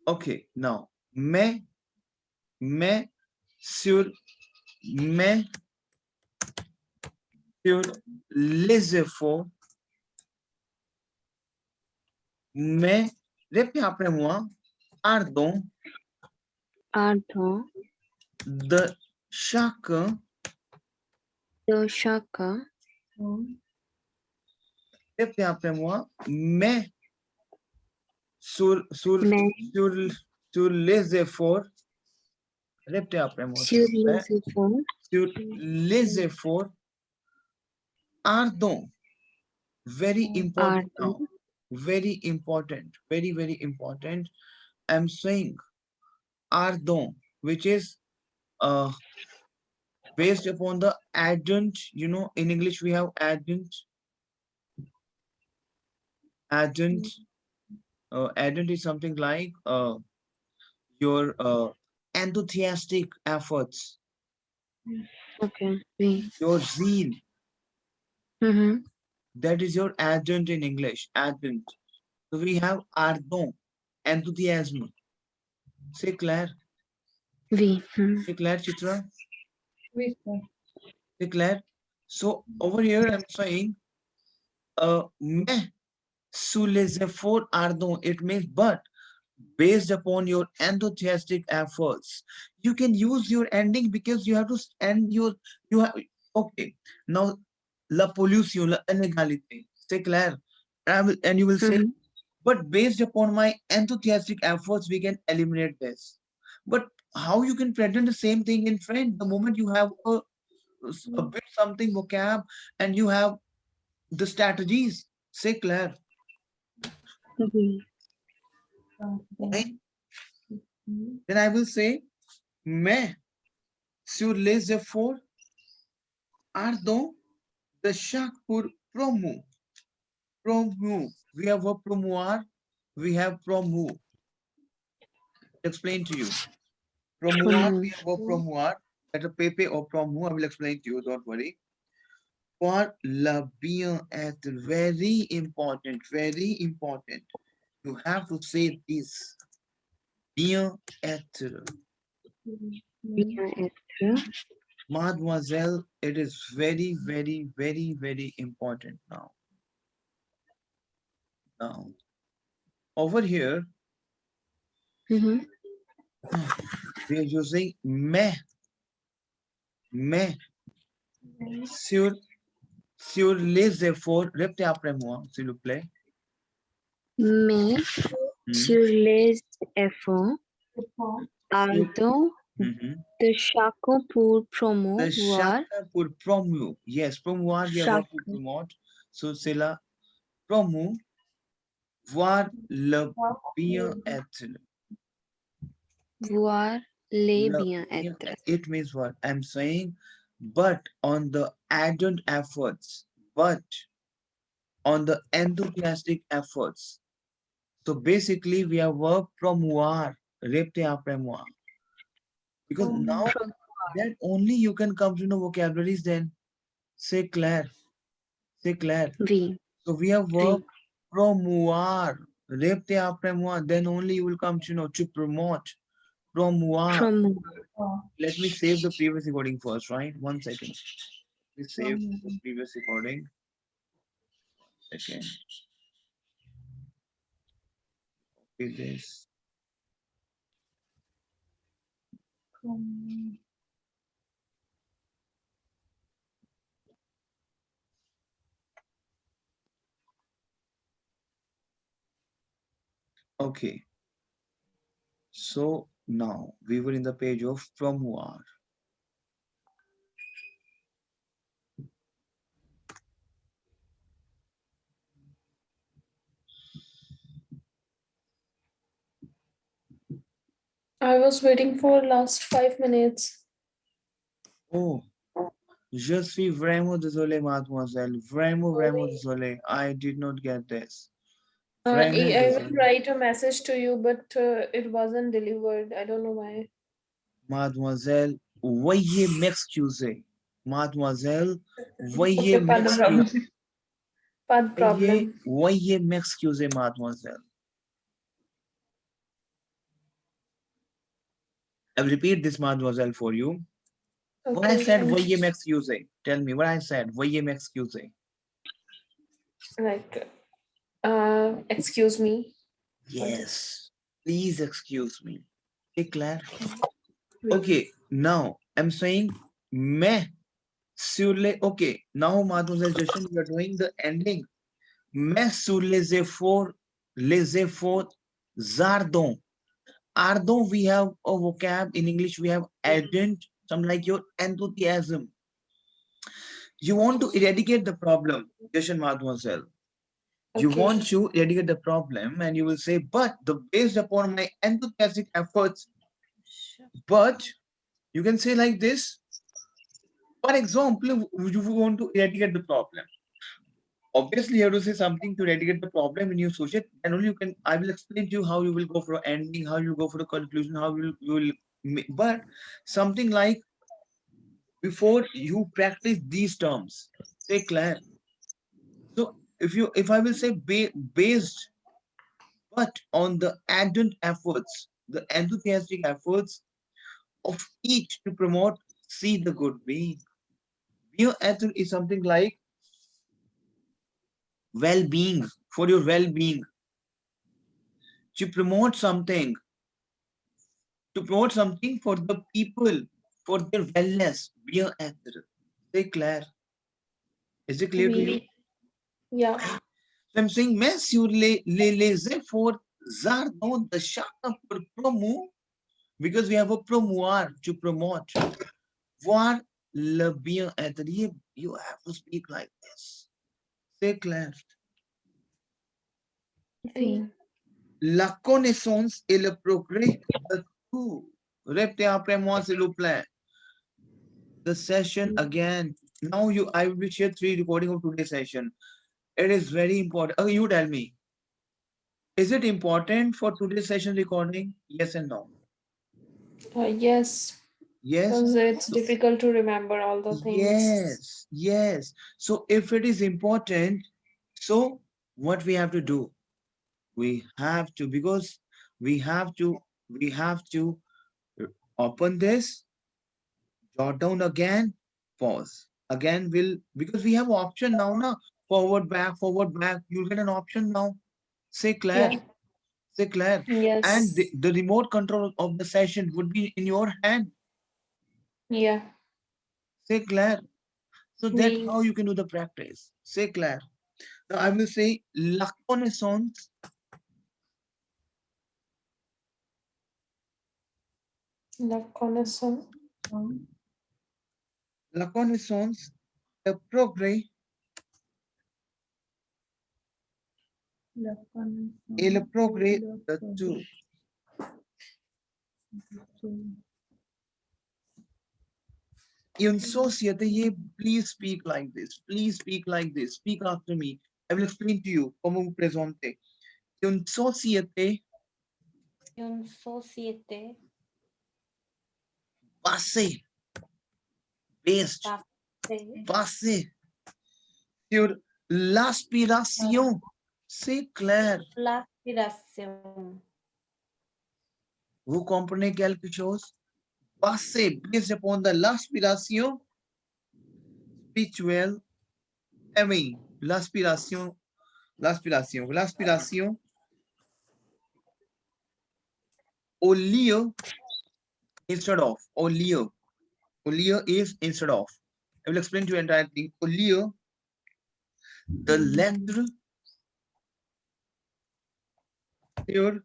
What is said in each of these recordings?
Okay, now, मैं sur, मैं sur les efforts, mais, répète après moi, pardon Ardent de chacun, de chacun. répète après moi, mais sur, sur, Mais sur, sur les efforts, répète après moi, s'il sur vous plaît, les efforts. sur les efforts, pardon, very important now, Ardent very important, very, very important. I'm saying ardon, which is based upon the adjunct, you know, in English we have adjunct, adjunct is something like your enthusiastic efforts, Okay. Oui. your zeal, Mm-hmm. that is your adjunct in English, adjunct. So we have ardon, enthusiasm. C'est clair? Oui. C'est clair, Chitra? Oui, sir. C'est clair? So over here I'm saying mais sous les efforts ardents, it means but based upon your enthusiastic efforts. You can use your ending because you have to end your, you have, okay. Now, la pollution, la inégalité, c'est clair. And you will say, Mm-hmm. but based upon my enthusiastic efforts, we can eliminate this. But how you can pretend the same thing in French the moment you have a bit something vocab and you have the strategies? C'est clair. Oui. Right? Then I will say, mais sur les efforts ardents de chaque pour promouvoir. Promove. We have a promouvoir. We have promove. Explain to you. Promouvoir, we have a promouvoir. That a pepe or promove. I will explain to you. Don't worry. For le bien-être, very important. Very important. You have to say this. Bien-être. Bien-être. Mademoiselle, it is very, very, very, very important now. Now, over here, Mm-hmm. we are using mais sur, sur les efforts. Répétez après moi, s'il vous plaît. Mais sur les efforts ardents Mhm. de chacun pour The promouvoir. chacun pour promouvoir. Yes, promouvoir, we have to Chacun. promote. So, c'est la promouvoir le bien-être. Voir les Le bien-être. It means what? I'm saying, but on the added efforts, but on the enthusiastic efforts. So basically, we have verb promouvoir, répétez après moi. Because now that only you can come to know vocabularies then. C'est clair. C'est clair. Oui. So we have verb Oui. promouvoir, répétez après moi, then only you will come to know to promote. Promouvoir. Promouvoir. Let me save the previous recording first, right? 1 second. Please save the previous recording. Okay. Copy this. Okay. So now we were in the page of promouvoir. I was waiting for last 5 minutes. Oh, je suis vraiment désolé, mademoiselle. Vraiment, vraiment désolé. I did not get this. Vraiment I will désolé. write a message to you, but it wasn't delivered. I don't know why. Mademoiselle, veuillez m'excuser. Mademoiselle, veuillez Okay, pas de problem. m'excuser. Pas de problem. Veuillez m'excuser, mademoiselle. I will repeat this, mademoiselle, for you. What I Okay, said, thank veuillez you. m'excuser. Tell me what I said, veuillez m'excuser. Like, excuse me. for this. Yes, please excuse me. Okay, Claire? Oui. Okay, now I'm saying, मैं sur les. Okay, now, mademoiselle Jashan, we are doing the ending. मैं sur les efforts ardents. Ardent, we have a vocab in English, we have ardent, some like your enthusiasm. You want to eradicate the problem, Jashan, mademoiselle. You Okay. want to eradicate the problem, and you will say, but the based upon my enthusiastic efforts, but you can say like this. For example, you want to eradicate the problem. Obviously, you have to say something to eradicate the problem in your social, and only you can. I will explain to you how you will go for ending, how you go for the conclusion, how you will. But something like before you practice these terms, say clear. So if I will say based, but on the ardent efforts, the enthusiastic efforts of each to promote, see the good being. Being ethic is something like well-being, for your well-being, to promote something, to promote something for the people, for their wellness. Being ethic. Say clear. Is it clear to you? We, yeah. So I'm saying, mais sur les efforts ardents de chacun pour promouvoir, because we have a promouvoir to promote, voir le bien-être. You have to speak like this. C'est clair. Oui. La connaissance et le progrès de tout. Répétez après moi, s'il vous plaît. The session again. Now I will share 3 recording of today's session. It is very important. Okay, you tell me. Is it important for today's session recording? Yes and no. Yes. Yes. Because it's difficult to remember all the things. Yes. So if it is important, so what we have to do? We have to, because we have to open this, jot down again, pause. Again, because we have option now, na? Forward, back. You'll get an option now. Say Claire. Yeah. Say Claire. And Yes. the remote control of the session would be in your hand. Yeah. Say Claire. So that's We, how you can do the practice. Say Claire. Now I will say la connaissance, la connaissance. la connaissance, le progrès et le progrès de tout. In society, please speak like this. Please speak like this. Speak after me. I will explain to you. Como vous présenter. Une société Une société basée, based, basée basée sur l'aspiration. C'est clair. sur l'aspiration. Vous comprenez quelque chose? Basé, based upon the l'aspiration spirituelle. I mean, l'aspiration au lieu, instead of, au lieu is instead of. I will explain to you entire thing. Au lieu de l'être sur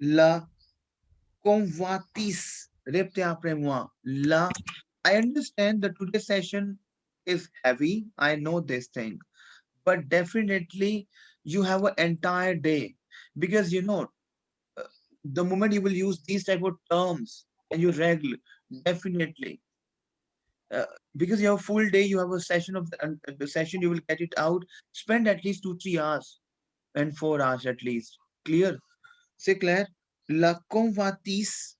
la convoitise. Répétez après moi. I understand that today's session is heavy. I know this thing. But definitely you have an entire day, because the moment you will use these type of terms and you regular, definitely because you have a full day, you have a session of the session, you will get it out, spend at least 2-3 hours and 4 hours at least. Clear? C'est clair? La convoitise,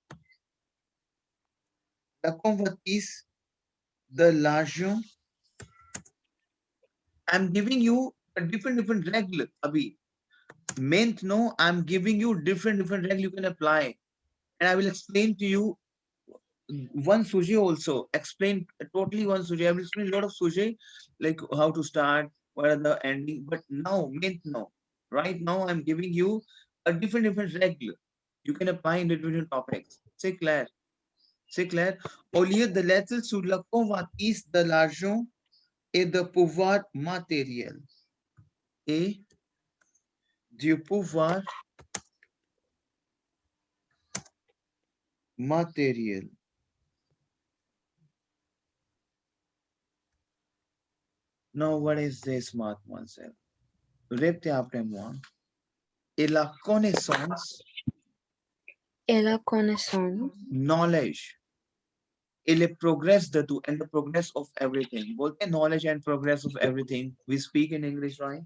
de l'argent. I'm giving you a different regular, Abhi. Meant no, I'm giving you different regular you can apply. And I will explain to you one sujet also. Explain totally one sujet. I will explain a lot of sujet, like how to start, what are the ending. But now, maintenant, right now, I'm giving you a different regla. You can apply in different topics. C'est clair. C'est clair. Au lieu de l'être sur la convoitise de l'argent et de pouvoir matériel. Et du pouvoir matériel. Now, what is this, mademoiselle? Répétez après moi. Et la connaissance, Et la connaissance. knowledge, et le progress de tout, and the progress of everything. बोलते हैं knowledge and progress of everything. We speak in English, right?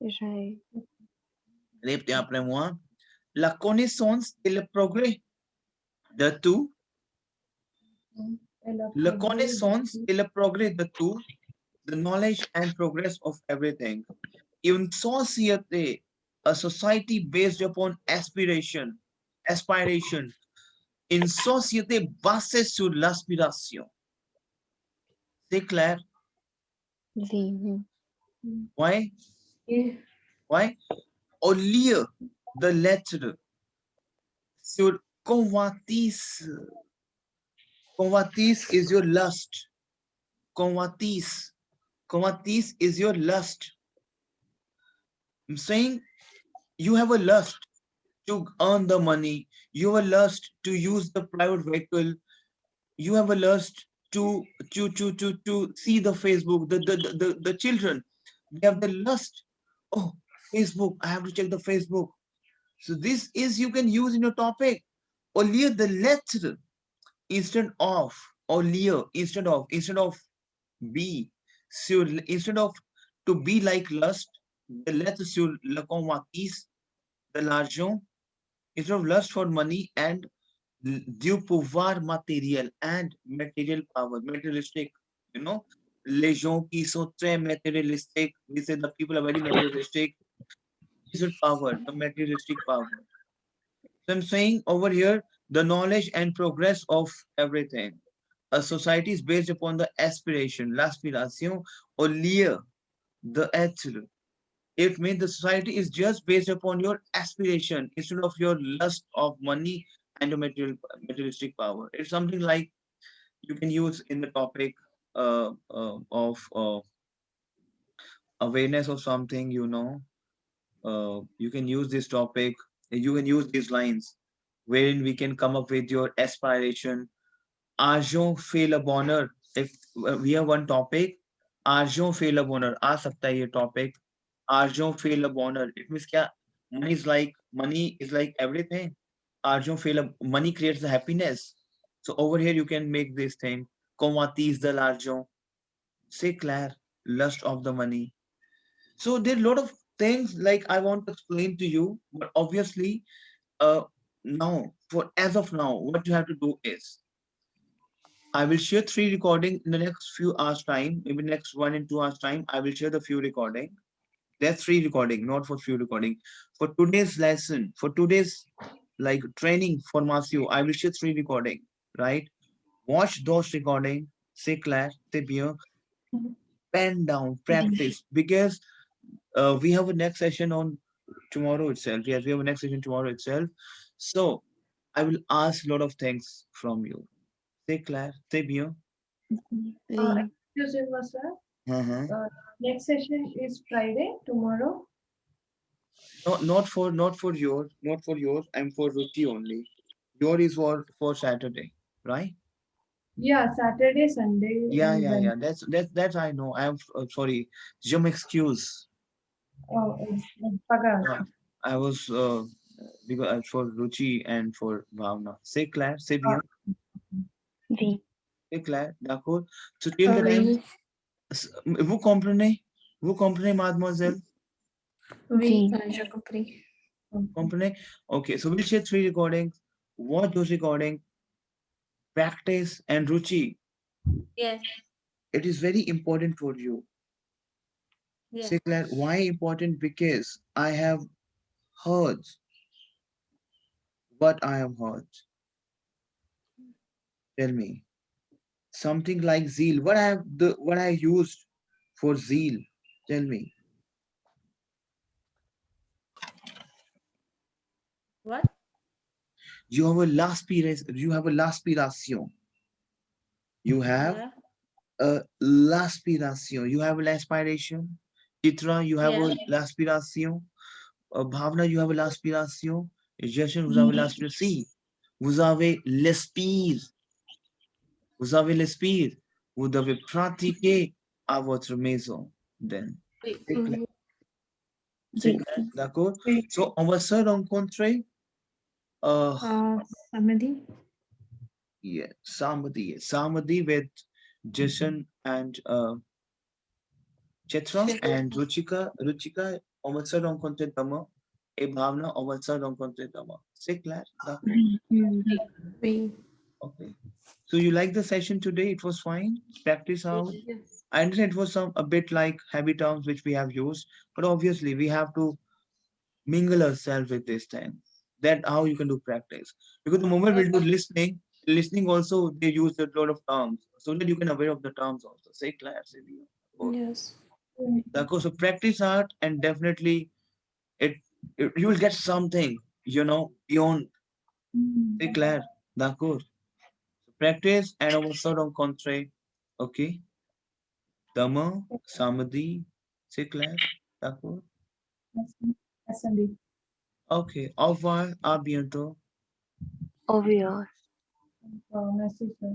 Right. Répétez après moi. La connaissance et le progrès de tout. La connaissance et le progrès de tout. The knowledge and progress of everything. Une société, a society based upon aspiration, une société basée sur l'aspiration. C'est clair? Oui. Why? Yeah. Why? Au lieu de l'être sur convoitise. Convoitise is your lust. Convoitise. Convoitise is your lust. I'm saying you have a lust to earn the money. You have a lust to use the private vehicle. You have a lust to see the Facebook, the children. They have the lust. Oh, Facebook, I have to check the Facebook. So this is you can use in your topic. Au lieu de l'être, instead of, au lieu, instead of be, sur, instead of to be like lust, the l'être sur la convoitise de l'argent, instead of lust for money and du pouvoir matériel and material power, materialistic, you know, les gens qui sont très materialistic, we say the people are very materialistic, is it power, the materialistic power. So I'm saying over here, the knowledge and progress of everything. A society is based upon the aspiration, l'aspiration, or lieu, the être. It means the society is just based upon your aspiration instead of your lust of money and your materialistic power. It's something like you can use in the topic of awareness of something, you know. You can use this topic, you can use these lines wherein we can come up with your aspiration. Arjun fait le bonheur. If we have one topic, argent fait le bonheur. आ सकता है ये topic. Argent fait le bonheur. It means क्या? Money is like everything. Argent fait le money creates the happiness. So over here you can make this thing. Convoitise de l'argent. C'est clair. Lust of the money. So there are a lot of things like I want to explain to you, but obviously, uh, now for as of now, what you have to do is I will share 3 recording in the next few hours time, maybe next 1 and 2 hours time. I will share the few recording. That's 3 recording, not for few recording. For today's lesson, for today's like training for Masio, I will share 3 recording, right? Watch those recording, say clair, say bien, pen down, practice, because we have a next session on tomorrow itself. Yes, we have a next session tomorrow itself. So I will ask a lot of things from you. Say clair, say bien. Oui. Excuse me, sir. Uh-huh. Next session is Friday, tomorrow. No, not for yours. I'm for Ruchi only. Your is for Saturday, right? Yeah, Saturday, Sunday, Yeah, and yeah, then yeah. That's I know. I am sorry. Je m'excuse. Pagal. I was because for Ruchi and for Bhavna. C'est clair, c'est bien. Oui. C'est clair, d'accord. So till the time, Oui. vous comprenez? Vous comprenez, mademoiselle? Oui, Oui. j'ai compris. Comprenez? Okay, so we'll share 3 recordings. Watch those recordings, practice, and Ruchi. Yes. It is very important for you. Yes. Say Claire, why important? Because I have heard What I have heard. Tell me. Something like zeal. What I used for zeal? Tell me. What? You have a you have a l'aspiration. You have Yeah. a l'aspiration. You have l'aspiration. Chitra, you have Yeah. a l'aspiration. Bhavna, you have a l'aspiration. Jason, vous avez Oui. l'aspiration. Si, vous avez l'esprit. Vous avez l'esprit. Vous devez pratiquer à votre maison. Then, Oui. c'est clair. Oui. C'est clair, d'accord? So, on va se rencontrer. Uh, Samedi. yeah, Samadi. Samadi with Jason and Chitra and Ruchika. Ruchika, on va se rencontrer demain. Et Bhavna, on va se rencontrer demain. C'est clair, d'accord? Oui. Okay. So you like the session today? It was fine. Practice out. Yes. I understand it was some a bit like heavy terms which we have used, but obviously we have to mingle ourselves with this thing. That how you can do practice. Because the moment we do listening, listening also they use a lot of terms, so that you can aware of the terms also. Say class if you Yes. d'accord. So practice art and definitely it, you will get something, beyond. Say clair, d'accord. So practice and also rencontrer. Okay. Demain, samedi, c'est clair, d'accord. Ok, au revoir, à bientôt. Au revoir. Merci, sir.